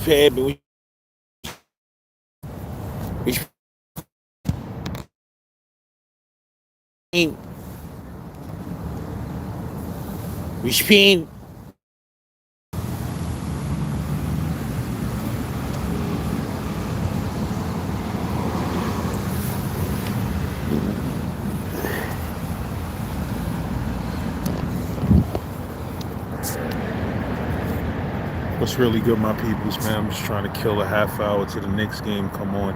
Papping? Which pain? Which pain? What's really good, my peoples, man? I'm just trying to kill a half hour to the next game come on.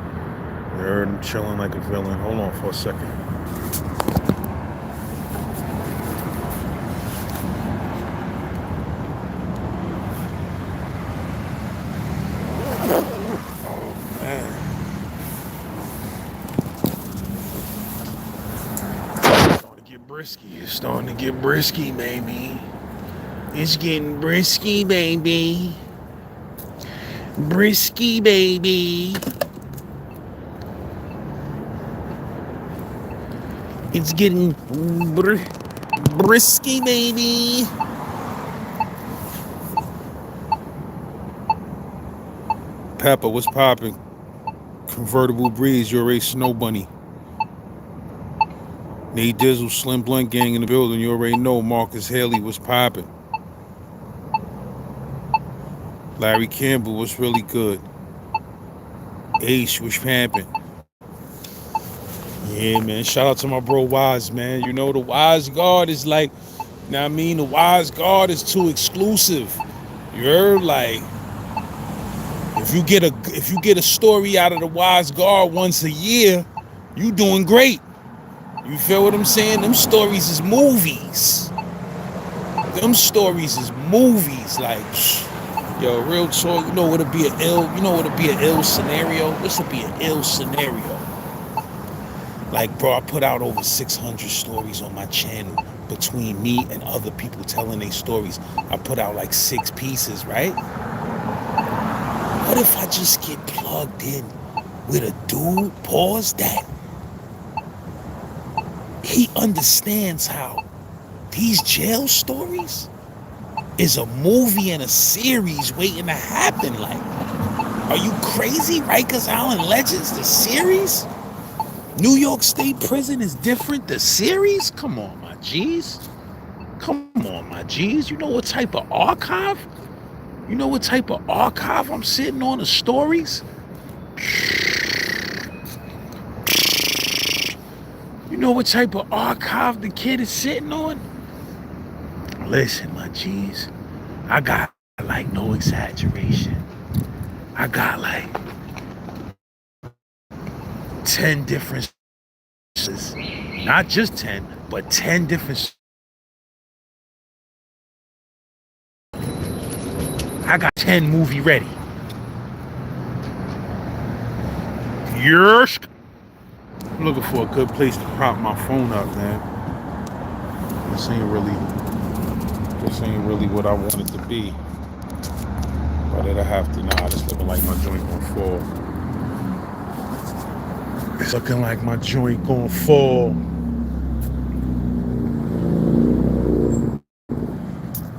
They're chilling like a villain. Hold on for a second. It's starting to get brisky, baby. It's getting brisky, baby. Brisky, baby. It's getting brisky, baby. Pepper, what's popping? Convertible Breeze, you're a snow bunny. Nate Dizzle, Slim Blunt gang in the building. You already know Marcus Haley was popping. Larry Campbell was really good. Ace was pamping. Yeah, man. Shout out to my bro Wise, man. You know, the Wise Guard is like, you know what I mean? The Wise Guard is too exclusive. You're like, if you get a story out of the Wise Guard once a year, you doing great. You feel what I'm saying? Them stories is movies. Them stories is movies. Like, yo, real talk. You know what'd be an ill scenario? This would be an ill scenario. Like, bro, I put out over 600 stories on my channel between me and other people telling their stories. I put out like 6 pieces, right? What if I just get plugged in with a dude, that he understands how these jail stories is a movie and a series waiting to happen? Like, are you crazy? Rikers Island Legends, the series? New York State Prison is different, the series? Come on, my G's. Come on, my G's. You know what type of archive? You know what type of archive I'm sitting on, the stories? You know what type of archive the kid is sitting on? Listen, my G's, I got like no exaggeration. I got like 10 different, not just 10, but 10 different. I got 10 movie ready. Yes. I'm looking for a good place to prop my phone up, man. This ain't really what I want it to be. Why did I have to? Nah, it's looking like my joint gonna fall. It's looking like my joint gonna fall.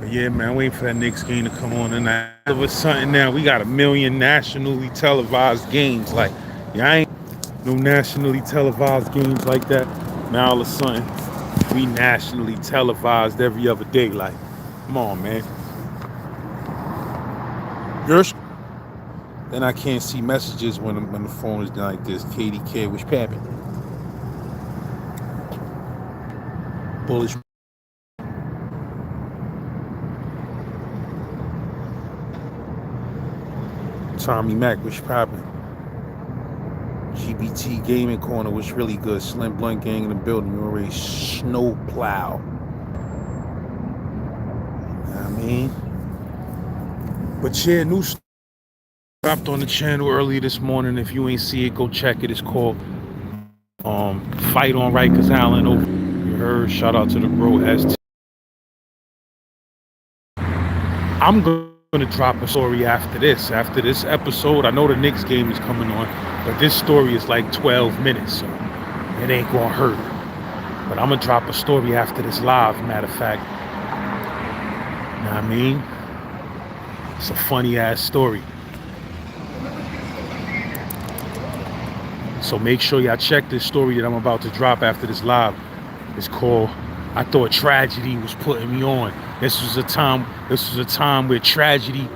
But yeah, man, I'm waiting for that Knicks game to come on tonight. All of a sudden now, we got 1 million nationally televised games. Like, yeah, I ain't no nationally televised games like that. Now all of a sudden, we nationally televised every other day. Like, come on, man. Yes. Then I can't see messages when the phone is like this. KDK, which papping? Bullish. Tommy Mac, which popping? GBT Gaming Corner was really good. Slim Blunt gang in the building. You already snowplow. You know what I mean? But yeah, new stuff dropped on the channel earlier this morning. If you ain't see it, go check it. It's called Fight on Rikers Island. Over. You heard? Shout out to the bro ST. I'm gonna drop a story after this. After this episode, I know the Knicks game is coming on, but this story is like 12 minutes, so it ain't gonna hurt. But I'm gonna drop a story after this live, matter of fact. You know what I mean? It's a funny ass story. So make sure y'all check this story that I'm about to drop after this live. It's called I Thought Tragedy Was Putting Me On. This was a time where tragedy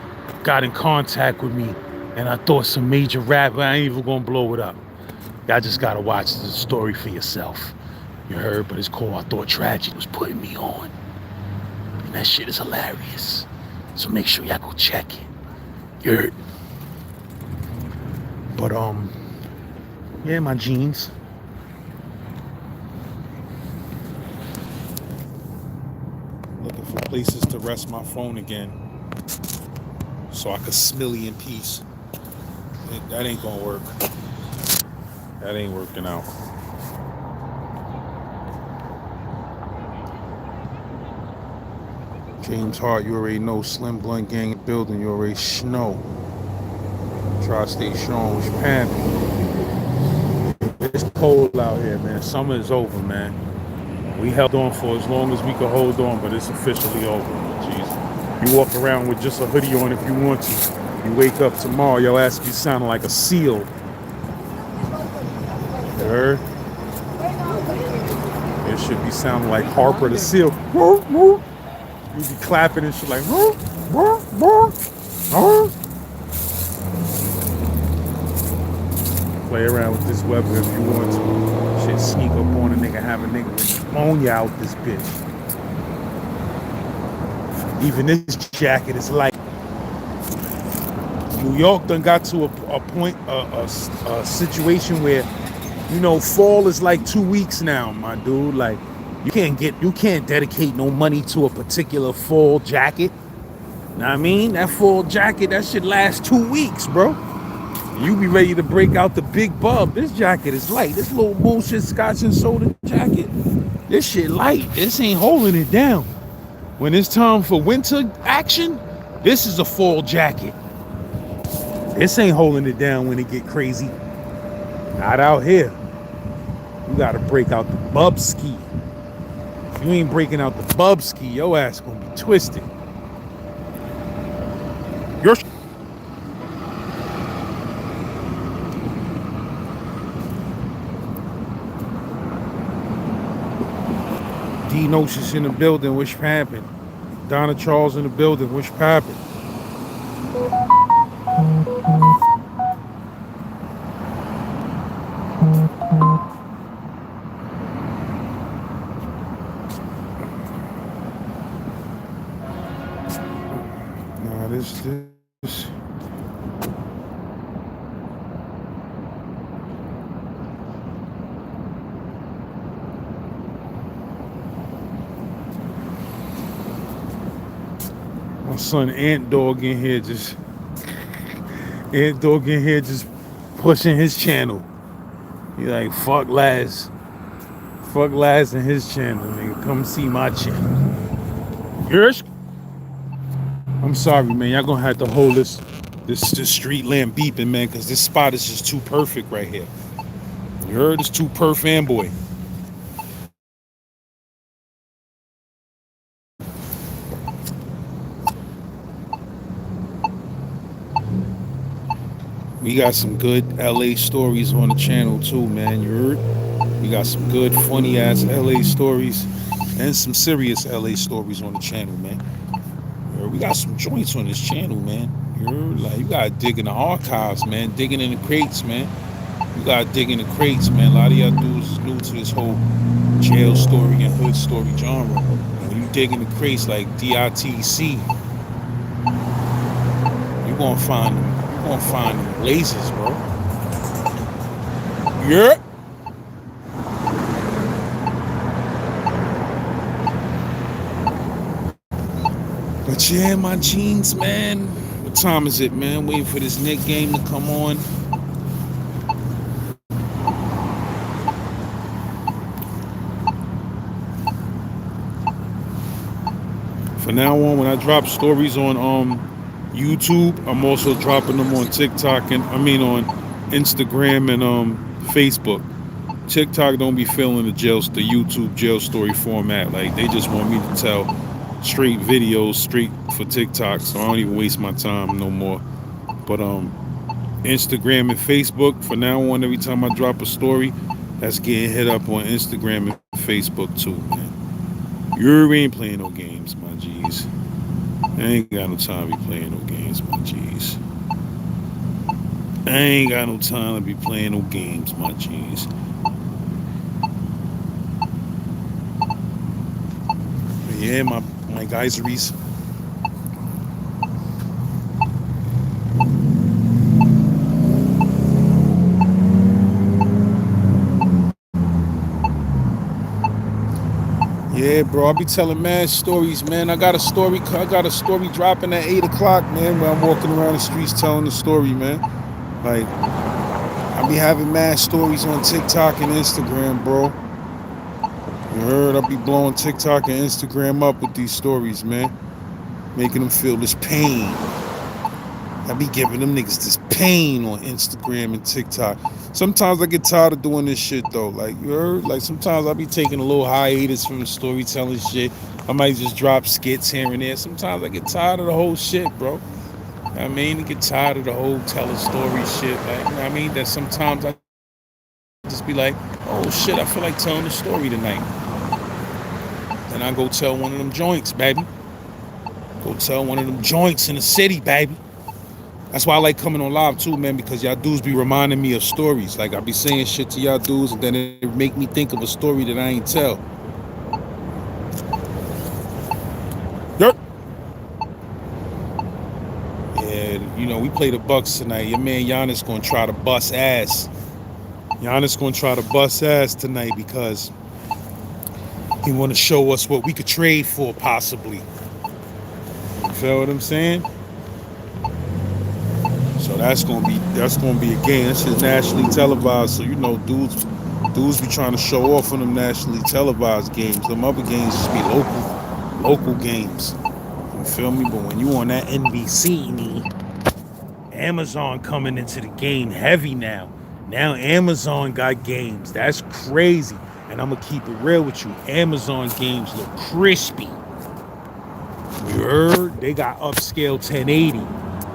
got in contact with me, and I thought some major rap, but I ain't even gonna blow it up. Y'all just gotta watch the story for yourself. You heard? But it's called I Thought Tragedy Was Putting Me On. And that shit is hilarious. So make sure y'all go check it. You heard? But yeah, my jeans. Looking for places to rest my phone again, so I could smilly in peace. That ain't gonna work. That ain't working out. James Hart, you already know. Slim Blunt Gang building, you already know. Tri-State Sean was pamping. It's cold out here, man. Summer is over, man. We held on for as long as we could hold on, but it's officially over. Jeez. You walk around with just a hoodie on if you want to. You wake up tomorrow, your ass be sounding like a seal. You heard? It should be sounding like Harper the Seal. You be clapping and shit like, play around with this weather if you want to. Shit, sneak up on a nigga, have a nigga with pneumonia out this bitch. Even this jacket is light. New York done got to a point, a situation where, you know, fall is like 2 weeks now, my dude. Like, you can't dedicate no money to a particular fall jacket. Know what I mean? That fall jacket, that shit lasts 2 weeks, bro. You be ready to break out the big bub. This jacket is light. This little bullshit Scotch and soda jacket, this shit light. This ain't holding it down. When it's time for winter action, this is a fall jacket. This ain't holding it down when it get crazy. Not out here. You gotta break out the bub ski. If you ain't breaking out the bub ski, your ass gonna be twisted. You're D Notice in the building, which happened? Donna Charles in the building, which happened? Nah, this. My son Ant Dog in here just pushing his channel. He like, fuck Laz and his channel, nigga. Come see my channel. Yes. I'm sorry, man. Y'all gonna have to hold this street lamp beeping, man, because this spot is just too perfect right here. You heard? It's too perf fanboy. We got some good LA stories on the channel too, man. You heard? We got some good, funny ass LA stories and some serious LA stories on the channel, man. You heard? We got some joints on this channel, man. You heard? Like, you gotta dig in the archives, man. Digging in the crates, man. You gotta dig in the crates, man. A lot of y'all dudes is new to this whole jail story and hood story genre. When you dig in the crates like DITC, you're gonna find them. Gonna find them lasers, bro. Yeah. But yeah, my jeans, man. What time is it, man? Waiting for this Knick game to come on. For now on, when I drop stories on YouTube, I'm also dropping them on TikTok and on Instagram and Facebook. TikTok don't be feeling the YouTube jail story format. Like, they just want me to tell straight videos straight for TikTok, so I don't even waste my time no more. But Instagram and Facebook. For now on, every time I drop a story, that's getting hit up on Instagram and Facebook too, man. You ain't playing no games, my G's. I ain't got no time to be playing no games, my G's. I ain't got no time to be playing no games, my G's. But yeah, my geyseries. Yeah, bro, I be telling mad stories, man. I got a story dropping at 8 o'clock, man. Where I'm walking around the streets telling the story, man. Like I be having mad stories on TikTok and Instagram, bro. You heard? I be blowing TikTok and Instagram up with these stories, man. Making them feel this pain. I be giving them niggas this pain on Instagram and TikTok. Sometimes I get tired of doing this shit though. Like you heard? Like sometimes I be taking a little hiatus from the storytelling shit. I might just drop skits here and there. Sometimes I get tired of the whole shit, bro. I mean, I get tired of the whole telling story shit. Like, you know what I mean? That sometimes I just be like, oh shit, I feel like telling a story tonight. Then I go tell one of them joints, baby. Go tell one of them joints in the city, baby. That's why I like coming on live too, man, because y'all dudes be reminding me of stories. Like I be saying shit to y'all dudes, and then it make me think of a story that I ain't tell. Yep. Yeah, you know, we play the Bucks tonight. Your man Giannis gonna try to bust ass. Giannis gonna try to bust ass tonight because he wanna show us what we could trade for, possibly. You feel what I'm saying? So that's gonna be a game. That shit's nationally televised. So you know, dudes be trying to show off on them nationally televised games. Them other games just be local games. You feel me? But when you on that NBC, Amazon coming into the game heavy now. Now Amazon got games. That's crazy. And I'm gonna keep it real with you. Amazon games look crispy. You heard? They got upscale 1080.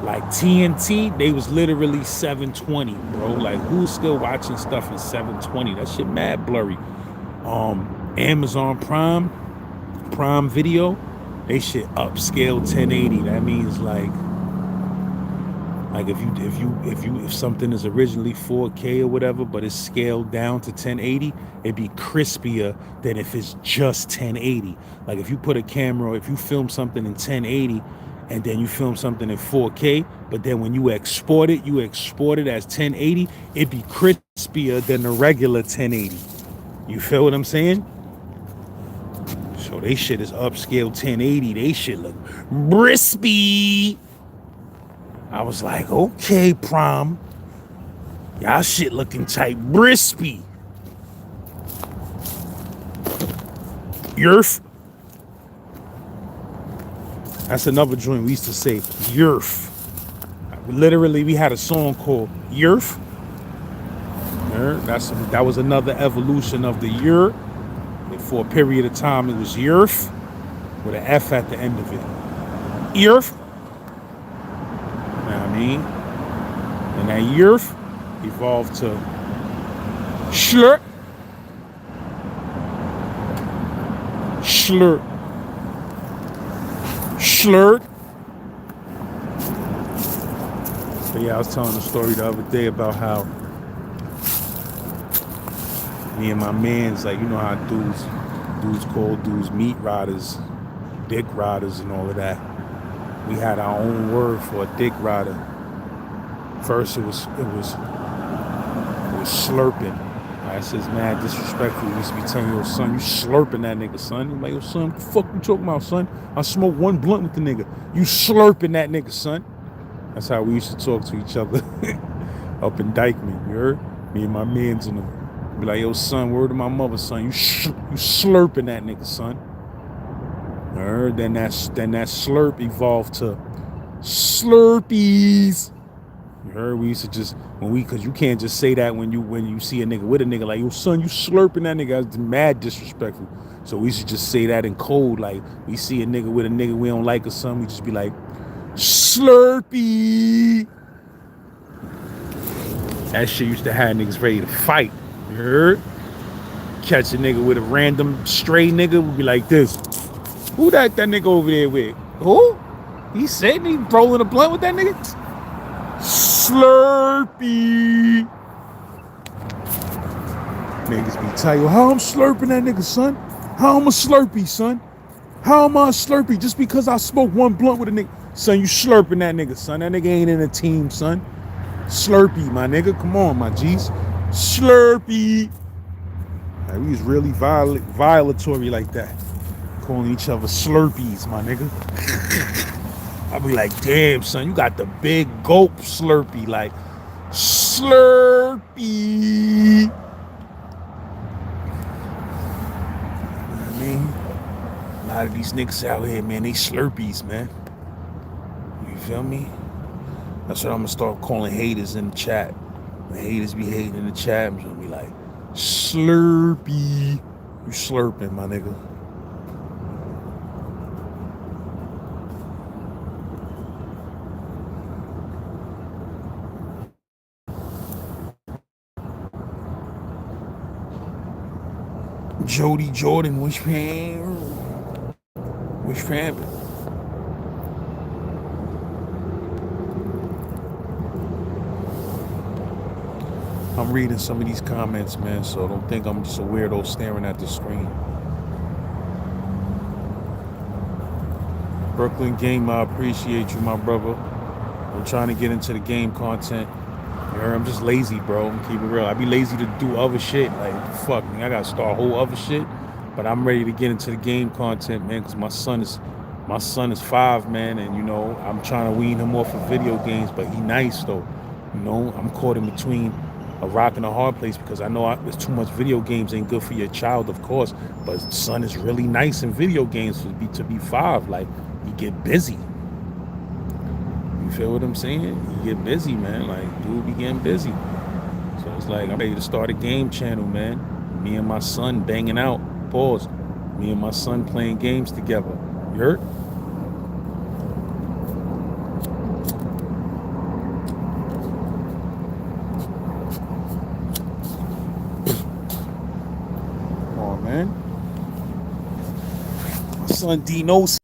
Like TNT, they was literally 720, bro. Like who's still watching stuff in 720? That shit mad blurry. Amazon Prime Video, they shit upscale 1080. That means like if something is originally 4K or whatever, but it's scaled down to 1080, it'd be crispier than if it's just 1080. Like if you put a camera, if you film something in 1080 and then you film something in 4K, but then when you export it as 1080, it'd be crispier than the regular 1080. You feel what I'm saying? So they shit is upscale 1080. They shit look brispy. I was like, okay, Prom. Y'all shit looking tight, brispy. Yerf. That's another joint we used to say, Yerf. Literally, we had a song called Yerf. That was another evolution of the Yer. For a period of time, it was Yerf with an F at the end of it. Yerf. You know what I mean? And that Yerf evolved to Schlurt. Schlurt. Schlurt. But yeah, I was telling a story the other day about how me and my mans, like, you know how dudes call dudes meat riders, dick riders and all of that. We had our own word for a dick rider. First it was slurping. That shit's mad disrespectful. We used to be telling your son, you slurping that nigga, son. You like, yo, son, what the fuck you talking about, son? I smoked one blunt with the nigga. You slurping that nigga, son. That's how we used to talk to each other up in Dykeman, you heard? Me and my mans in them. Be like, yo, son, word to my mother, son. You slurping that nigga, son. You heard? Then that slurp evolved to Slurpees. You heard? We used to just because you can't just say that when you see a nigga with a nigga, like, yo, son, you slurping that nigga. That's mad disrespectful. So we used to just say that in code. Like, we see a nigga with a nigga we don't like or something, we just be like, Slurpee. That shit used to have niggas ready to fight. You heard? Catch a nigga with a random stray nigga would be like this. Who that nigga over there with? Who? He sitting, he rolling a blunt with that nigga? Slurpee. Niggas be telling you, how I'm slurping that nigga, son? How I'm a Slurpee, son? How am I a Slurpee? Just because I smoke one blunt with a nigga. Son, you slurping that nigga, son. That nigga ain't in a team, son. Slurpee, my nigga. Come on, my G's. Slurpee. Like, we was really violatory like that. Calling each other Slurpees, my nigga. I be like, damn, son, you got the big gulp Slurpee. Like, Slurpee. I mean, a lot of these niggas out here, man, they Slurpees, man. You feel me? That's what I'm gonna start calling haters in the chat. When haters be hating in the chat, I'm gonna be like, Slurpee. You slurping, my nigga. Jody Jordan, which fan? I'm reading some of these comments, man, so don't think I'm just a weirdo staring at the screen. Brooklyn Game, I appreciate you, my brother. I'm trying to get into the game content. I'm just lazy, bro. I'm keeping it real. I be lazy to do other shit. Like, fuck me, I gotta start a whole other shit. But I'm ready to get into the game content, man, because my son is 5, man, and you know, I'm trying to wean him off of video games, but he nice though. You know, I'm caught in between a rock and a hard place because I know there's too much video games ain't good for your child, of course. But son is really nice in video games to be 5. Like, he get busy. You feel what I'm saying? You get busy, man. Like, dude be getting busy. So it's like, I'm ready to start a game channel, man. Me and my son banging out. Pause. Me and my son playing games together. You heard? Come on, man. My son D knows.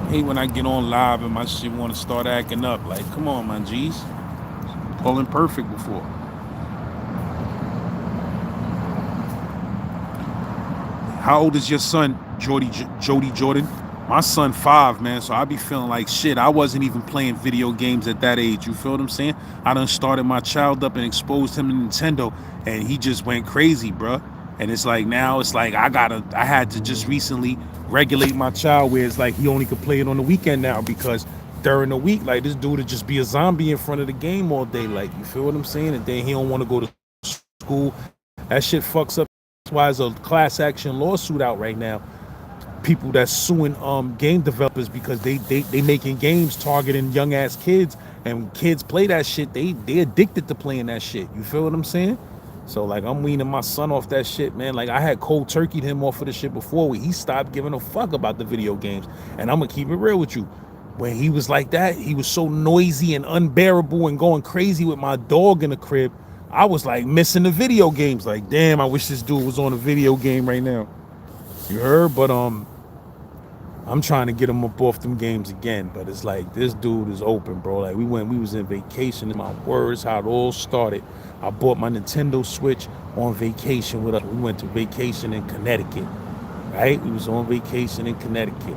Hate when I get on live and my shit want to start acting up. Like, come on, my G's. Calling perfect before. How old is your son, Jody Jordan? My son 5, man, so I be feeling like shit. I wasn't even playing video games at that age. You feel what I'm saying? I done started my child up and exposed him to Nintendo, and he just went crazy, bruh. And it's like now it's like I had to just recently regulate my child where it's like he only could play it on the weekend now, because during the week, like, this dude would just be a zombie in front of the game all day. Like, you feel what I'm saying? And then he don't want to go to school. That shit fucks up. That's why there's a class action lawsuit out right now. People that's suing game developers because they making games targeting young ass kids, and when kids play that shit, they addicted to playing that shit. You feel what I'm saying? So like, I'm weaning my son off that shit, man. Like, I had cold turkeyed him off of the shit before where he stopped giving a fuck about the video games. And I'm gonna keep it real with you. When he was like that, he was so noisy and unbearable and going crazy with my dog in the crib. I was like missing the video games. Like, damn, I wish this dude was on a video game right now. You heard? But I'm trying to get him up off them games again. But it's like, this dude is open, bro. Like, we was in vacation. My words, how it all started. I bought my Nintendo Switch on vacation with us. We went to vacation in Connecticut, right? We was on vacation in Connecticut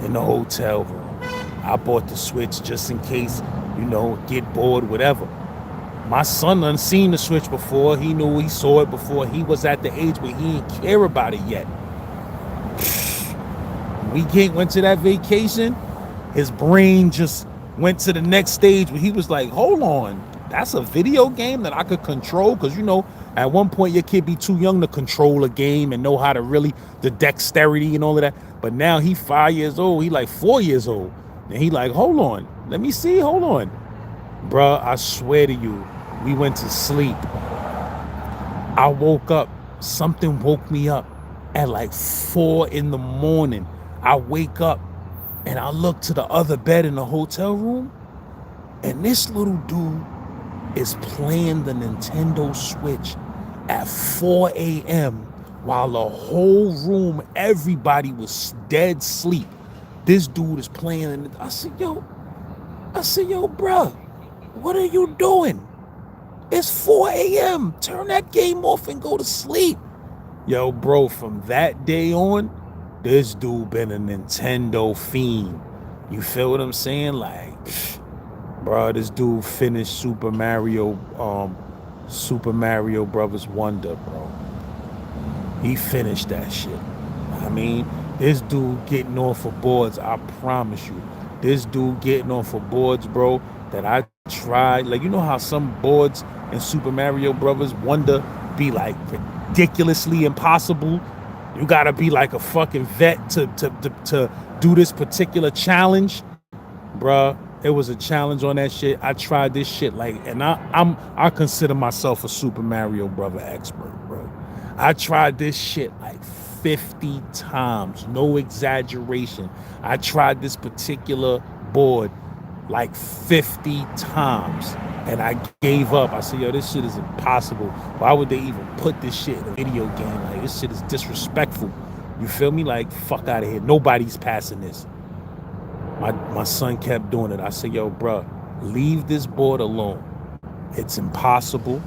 in the hotel room. I bought the Switch just in case, you know, get bored, whatever. My son done seen the Switch before. He knew, he saw it before. He was at the age where he didn't care about it yet. We went to that vacation, his brain just went to the next stage where he was like, hold on, that's a video game that I could control? Because, you know, at one point your kid be too young to control a game and know how to really, the dexterity and all of that. But now he 5 years old, he like 4 years old. And he like, hold on, let me see, hold on. Bruh, I swear to you, we went to sleep. I woke up, something woke me up at like 4 in the morning. I wake up and I look to the other bed in the hotel room, and this little dude is playing the Nintendo Switch at 4 a.m. while the whole room, everybody was dead sleep. This dude is playing, and I said, yo, bruh, what are you doing? It's 4 a.m. Turn that game off and go to sleep. Yo, bro, from that day on, this dude been a Nintendo fiend. You feel what I'm saying? Like, bro, this dude finished Super Mario Brothers Wonder, bro. He finished that shit. I mean, this dude getting on for boards, I promise you. This dude getting on for boards, bro, that I tried. Like, you know how some boards in Super Mario Brothers Wonder be like ridiculously impossible? You gotta be like a fucking vet to do this particular challenge, bruh. It was a challenge on that shit. I tried this shit like, and I consider myself a Super Mario Brother expert, bro. I tried this shit like 50 times, no exaggeration. I tried this particular board like 50 times, and I gave up. I said, yo, this shit is impossible. Why would they even put this shit in a video game? Like, this shit is disrespectful. You feel me? Like, fuck out of here. Nobody's passing this. My son kept doing it. I said, yo, bro, leave this board alone. It's impossible.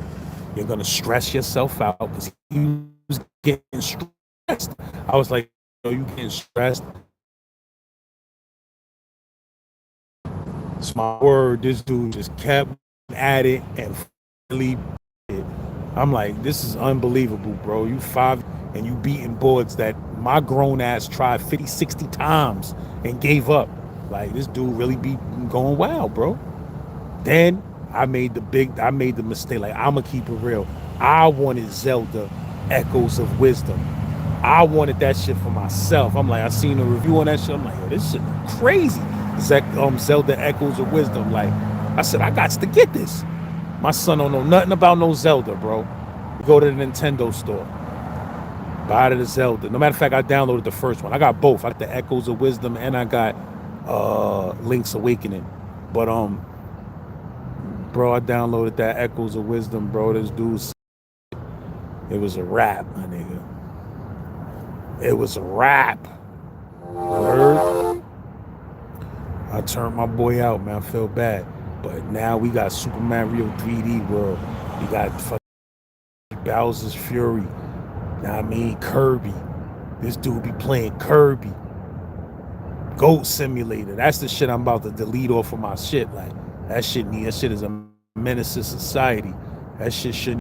You're going to stress yourself out, because he was getting stressed. I was like, yo, you getting stressed? It's my word. This dude just kept at it and finally it. I'm like, this is unbelievable, bro. You 5 and you beating boards that my grown ass tried 50, 60 times and gave up. Like, this dude really be going wild, bro. Then I made the mistake. Like, I'ma keep it real. I wanted Zelda Echoes of Wisdom. I wanted that shit for myself. I'm like, I seen a review on that shit. I'm like, yo, this shit crazy. Zelda Echoes of Wisdom. Like, I said, I got to get this. My son don't know nothing about no Zelda, bro. We go to the Nintendo store, buy the Zelda. No matter of fact, I downloaded the first one. I got both. I got the Echoes of Wisdom and I got Link's Awakening. But bro, I downloaded that Echoes of Wisdom, bro. This dude's, it was a wrap, my nigga. It was a wrap. Heard? I turned my boy out, man. I feel bad. But now we got Super Mario 3D World. We got fucking Bowser's Fury. Know what I mean? Kirby. This dude be playing Kirby. Goat Simulator. That's the shit I'm about to delete off of my shit. Like, that shit is a menace to society. That shit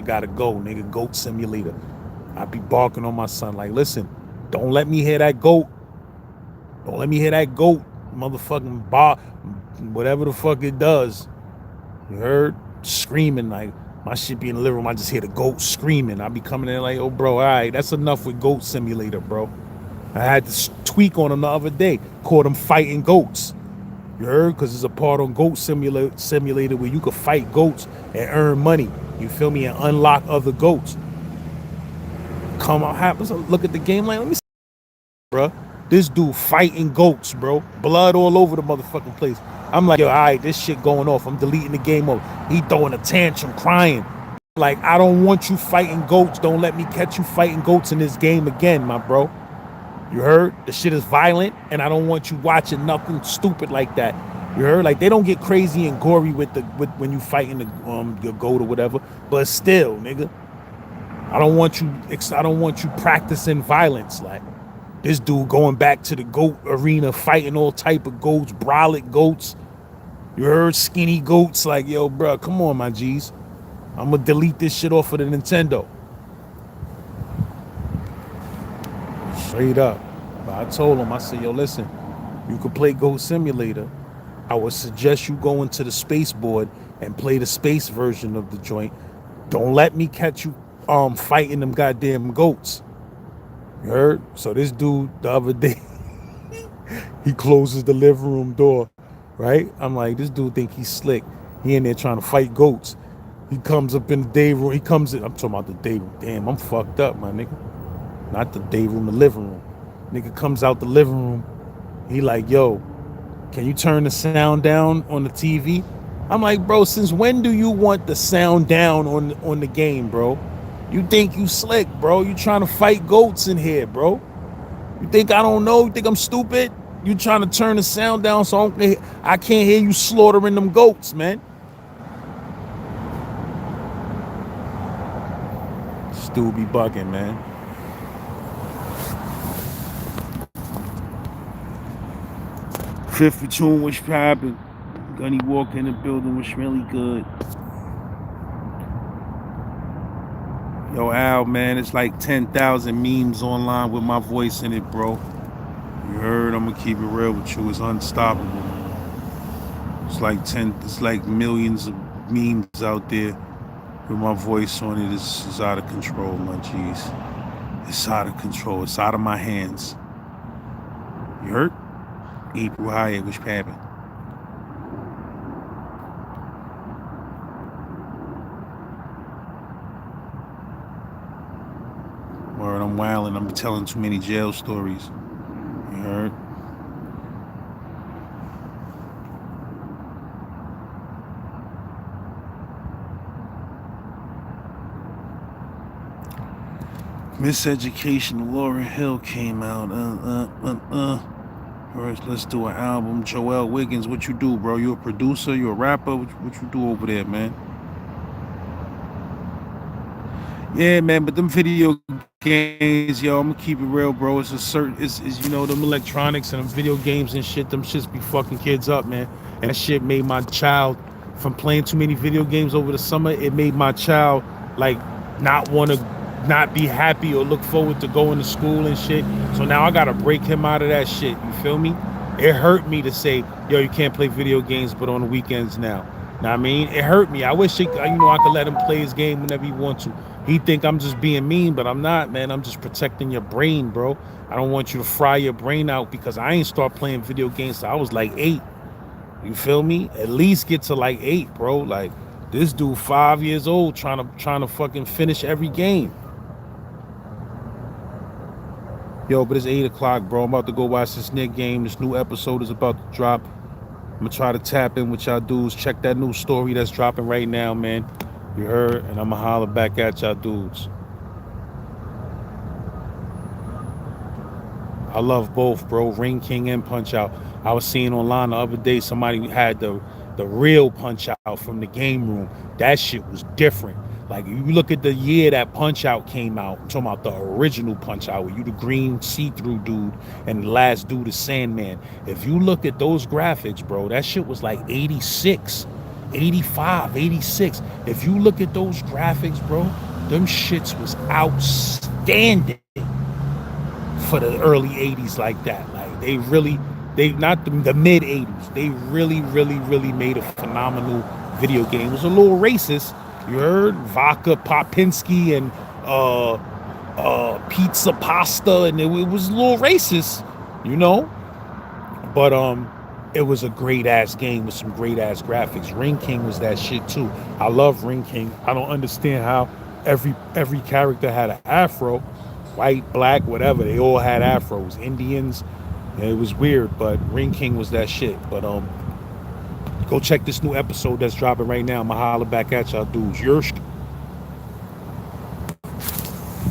gotta go, nigga. Goat Simulator. I be barking on my son like, listen, don't let me hear that goat. Don't let me hear that goat, motherfucking bar, whatever the fuck it does. You heard? Screaming. Like, my shit be in the living room, I just hear the goat screaming. I be coming in like, oh, bro, all right, that's enough with Goat Simulator, bro. I had to tweak on him the other day. Caught him fighting goats. You heard? Because there's a part on Goat Simulator where you could fight goats and earn money. You feel me? And unlock other goats. Come on, happens. Look at the game like, let me see, bro. This dude fighting goats, bro. Blood all over the motherfucking place. I'm like, yo, all right, this shit going off. I'm deleting the game mode. He throwing a tantrum, crying. Like, I don't want you fighting goats. Don't let me catch you fighting goats in this game again, my bro. You heard? The shit is violent, and I don't want you watching nothing stupid like that. You heard? Like, they don't get crazy and gory with when you fighting your goat or whatever. But still, nigga, I don't want you practicing violence. Like, this dude going back to the goat arena, fighting all type of goats, brolic goats. You heard? Skinny goats. Like, yo, bro, come on, my G's. I'm gonna delete this shit off of the Nintendo. Straight up. But I told him, I said, yo, listen, you could play Goat Simulator. I would suggest you go into the space board and play the space version of the joint. Don't let me catch you fighting them goddamn goats. You heard? So this dude the other day, he closes the living room door, right? I'm like, this dude think he's slick. He in there trying to fight goats. He comes up in the day room. He comes in. I'm talking about the day room. Damn, I'm fucked up, my nigga. Not the day room, the living room. Nigga comes out the living room. He like, yo, can you turn the sound down on the TV? I'm like, bro, since when do you want the sound down on the game, bro? You think you slick, bro? You trying to fight goats in here, bro? You think I don't know? You think I'm stupid? You trying to turn the sound down so I can't hear you slaughtering them goats, man. Stu be bugging, man. Fifth Platoon was popping. Gunny walk in the building was really good. Yo, Al, man, it's like 10,000 memes online with my voice in it, bro. You heard? I'm gonna keep it real with you. It's unstoppable. It's like millions of memes out there with my voice on it. It's out of control, my G's. It's out of control. It's out of my hands. You heard? April Hyatt, which happened. Word, I'm wilding. I'm telling too many jail stories. You heard? Miseducation, Lauryn Hill came out. First, let's do an album. Joel Wiggins, what you do, bro? You a producer? You a rapper? What you do over there, man? Yeah, man, but them video games, yo, I'm gonna keep it real, bro. It's a certain, it's you know, them electronics and them video games and shit, them shits be fucking kids up, man. And that shit made my child, from playing too many video games over the summer, it made my child, like, not want to, not be happy or look forward to going to school and shit. So now I gotta break him out of that shit, you feel me? It hurt me to say, yo, you can't play video games but on the weekends now. Know what I mean? It hurt me. I wish I could let him play his game whenever he wants to. He think I'm just being mean, but I'm not, man. I'm just protecting your brain, bro. I don't want you to fry your brain out because I ain't start playing video games till I was like 8. You feel me? At least get to like 8, bro. Like, this dude 5 years old trying to fucking finish every game. Yo, but it's 8 o'clock, bro. I'm about to go watch this Knick game. This new episode is about to drop. I'm gonna try to tap in with y'all dudes. Check that new story that's dropping right now, man. You heard? And I'm gonna holler back at y'all dudes. I love both, bro. Ring King and Punch Out. I was seeing online the other day somebody had the real Punch Out from the game room. That shit was different. Like, you look at the year that Punch Out came out, I'm talking about the original Punch Out, where you the green see-through dude and the last dude is Sandman. If you look at those graphics, bro, that shit was like 86, 85, 86. If you look at those graphics, bro, them shits was outstanding for the early 80s like that. Like, they not the mid 80s. They really made a phenomenal video game. It was a little racist. You heard? Vodka Popinski and pizza pasta, and it was a little racist, you know. But it was a great ass game with some great ass graphics. Ring King was that shit too. I love Ring King. I don't understand how every character had an afro, white, black, whatever. They all had afros. Indians. It was weird, but Ring King was that shit. But go check this new episode that's dropping right now. I'ma holler back at y'all dudes. Yersh.